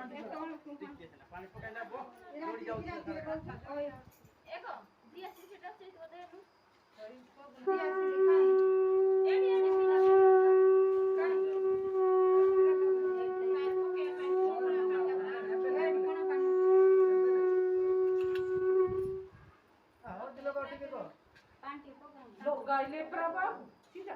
पानी पकाइला बो जोडी जाऊ एको दिया सिटा से तो दे दिया सिली एडी एडी पिला काई लोग गाइले प्रभा सीधा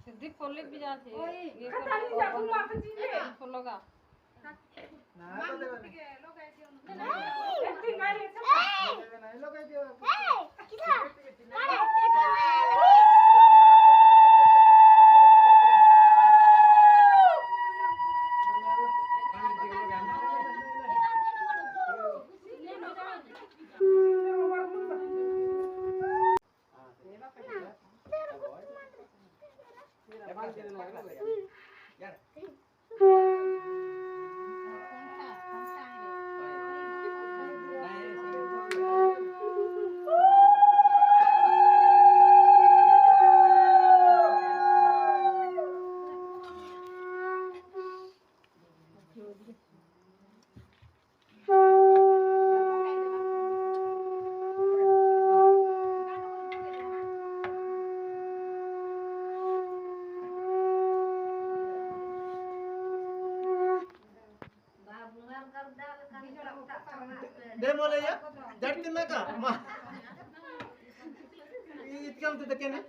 सिद्धि खोले भी जाते ये खता नहीं जा तुम आप चीजे खोलोगा ना तो देवा लोग आए थे ऐसे गाइले सब नहीं लोग आए थे किधर अरे दे मोले या जट के ना का इतका हम तो देखे ना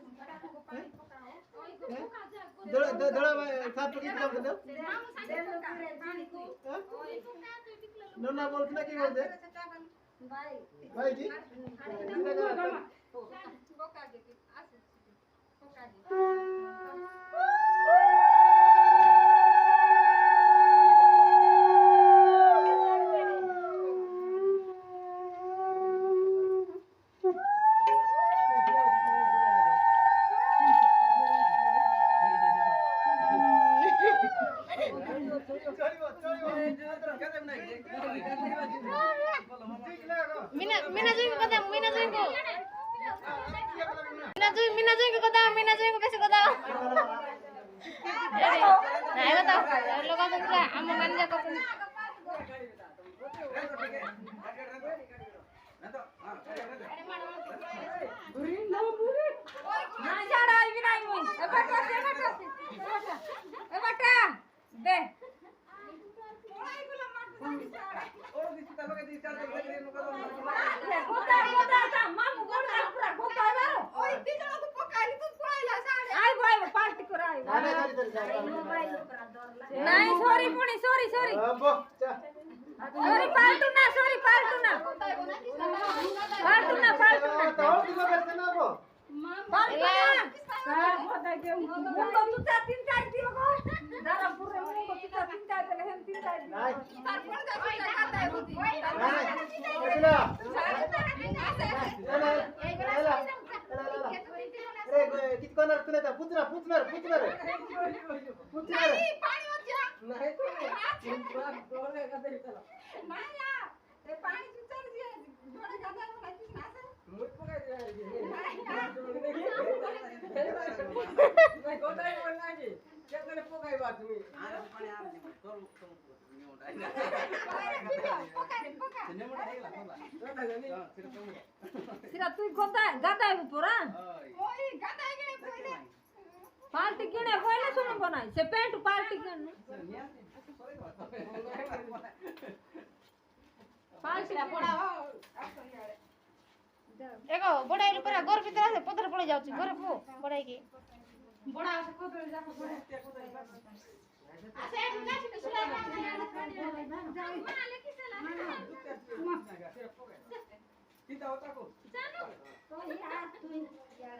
दड़ा दड़ा साथ तो कितना हम दे नन्ना बोल के ना की बोल दे भाई जी बोका दे आसे बोका दे मीना जी को बताओ मीना जी को कैसे बताओ नहीं बताओ लोग तो हम मान जा को ना जाड़ा आई नहीं मुई ए बटा दे गोता मामू गोता पूरा गोता बारो ओई दिजण को पकाइली तू पळाइला साडे आई भाई पार्टी कराई नहीं सॉरी पुणी सॉरी अबो चा सॉरी पाल्टू ना तो दिगो करते ना अबो कितकोनर तुले ता पुतनर नहीं पानी मत जा नहीं तो डोले का दे चला नहीं यार ये पानी चल दिया डोले का दे ना मुझ पका दे नहीं गोता बोलना जी केतने पकाई बात तुम्ही आरे पाणी आरे तो निवडा नेमडा हेला सिरा तू गोता गाता है पूरा ओई गाता है के पहले पार्टी केने पहले सुन बनाई से पेंट पार्टी केने पार्टी पड़ावा एगो बड़ाई पर घर भीतर से पत्थर पड़ जाउची घर पो बड़ाई के बड़ा से कोदर जाको बड़ा अच्छा ना से सुला जाई माले की चला किता होता को जानो तो यार तू यार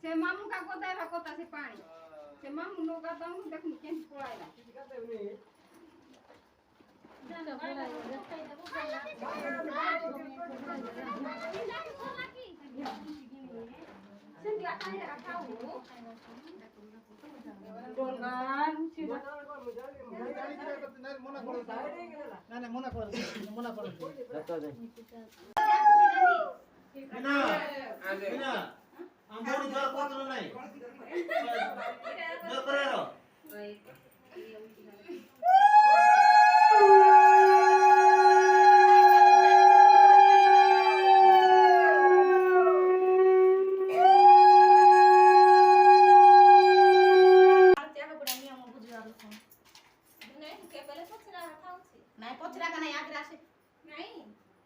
से मामू का कोता है कोता से पानी से मामू नो का दाऊ देखनी केन पड़ाइला जानो बड़ा रस्ता दबो संध्या काय रखाऊ डोलगान मना कर बिना Ambon jar kotor nai. Jar korero. नहीं के पहले पछरा था उसी ନାଇଁ ପଛରା କାନା ଆଗରେ ଆସେ नहीं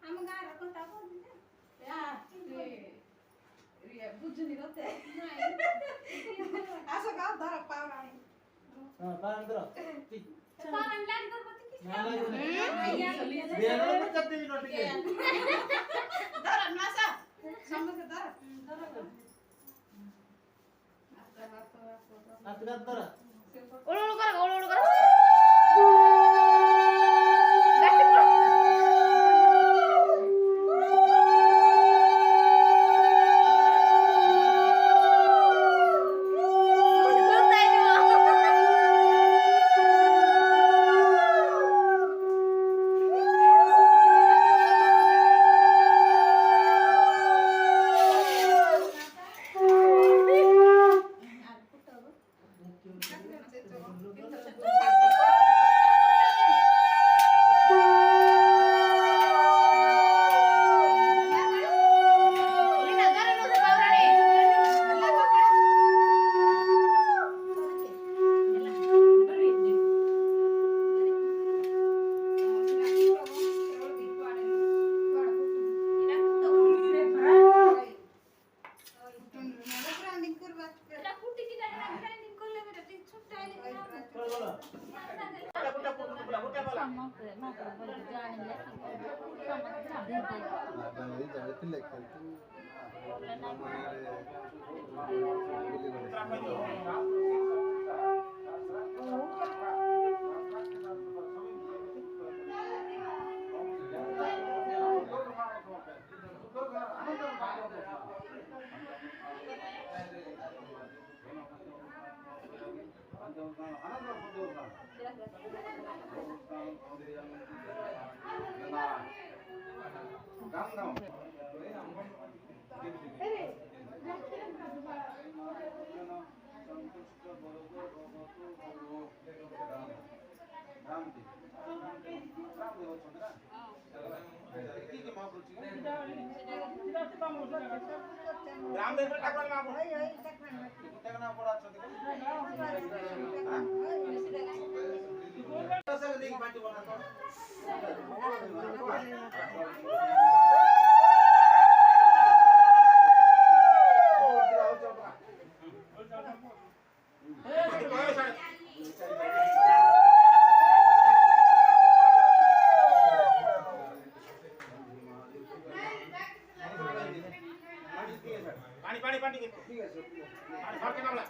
हम गाय रखो ता बोल दे ବୁଝୁନି ରତେ नहीं ଆସ ଗାଁ ଧର ପାଉରାଣି Ha, parang dro. पान लाड कर पति की Nalai. Biar lo percaya di notification. ଧର ନାସ ସମସ୍ତେ ଧର Aku dah dro. उळू उळू कर उळू उळू कर एला कुटी की डाल ग्राइंडिंग कर ले बेटा ठीक छुट्टा ले रामदेव ठाकुर नाम कितना नाम पड़ा अच्छा देखो सब देख बाटी बना तो पानी पानी ठीक है पानी भर के नामला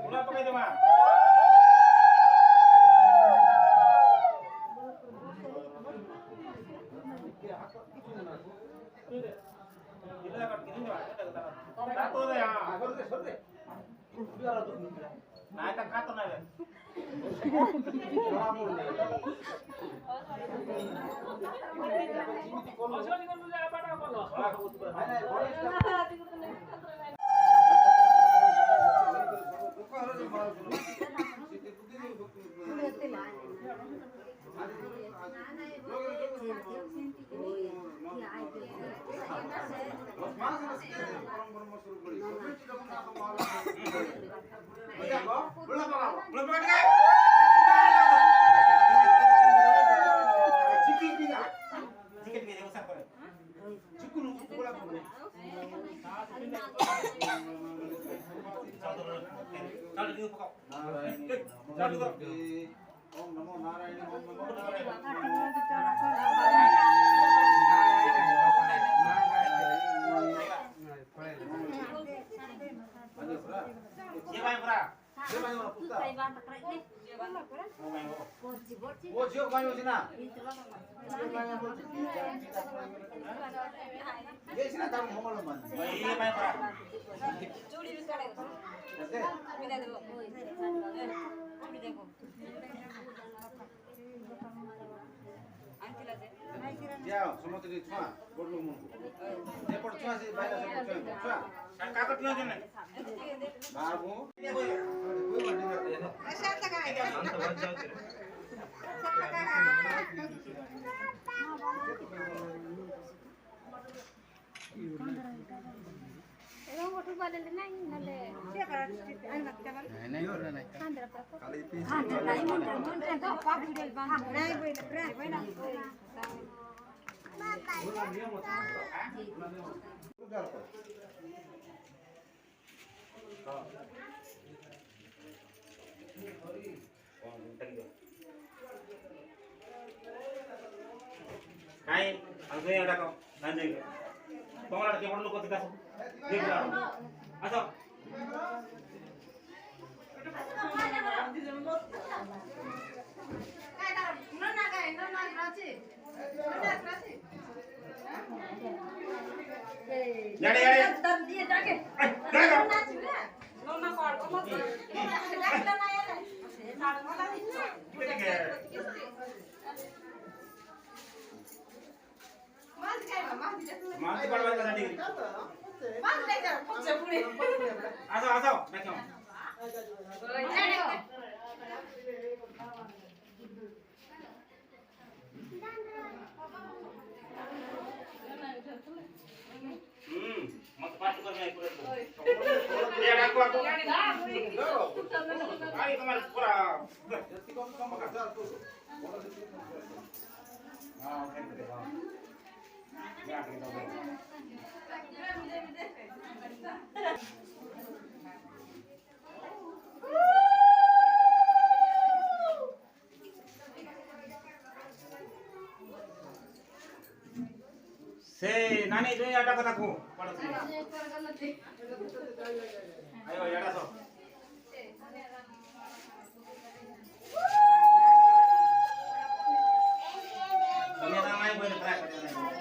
Ulah pakai itu, Mak. Gila kan gini nih, Pak. Satu deh ya. Nah, itu katon aja. Kalau तो चालू करो ओम नमो नारायण ओम नमो ये भाई पूरा ये भाई वाला पुस्ता वो जो भाई हो ना ये सिना दाम मोमलो मन ये भाई पूरा चूड़ी भी करे कैसे मिला दो चूड़ी देखो आंटीला दे जाओ समोते छुआ बोलू मु ये पर छुआ से भाई से छुआ का का पियो जने बाबू कोई मंडी करते हैं ऐसा लगाए हम तो बच जाओ गोटू बालेले नाही नले क्या कर आणि मग त्या नहीं हो रहा नहीं खांदरा प्रकार खाली पीस नाही म्हणतो तो पाच डेल बांध नाही बैल बैल बोला नियम होता हां उधर को हां काय अजून एवढा का नाही तुम्हाला ते म्हणलं कोणतं कसं देख ला असं काय करा नन्ना काय नन्ना राची नन्ना राची याडे याडे तर दिए जाके काय कर नन्ना पाड को मत लागला नाही आला हे साड मला माल काय माल माती पडवायसाठी माल नाही का पुढच्या पुढे असं असं नक्की मग पाठी कर नाही पुरत ये डाको आको आई तुम्हाला पूरा जल्दी कम कम बघा हां थँक यू हां या आगे जाओ से नानी जो याडा कथा को पडत आयो याडा सो तुम्ही आता नाही बोलत काय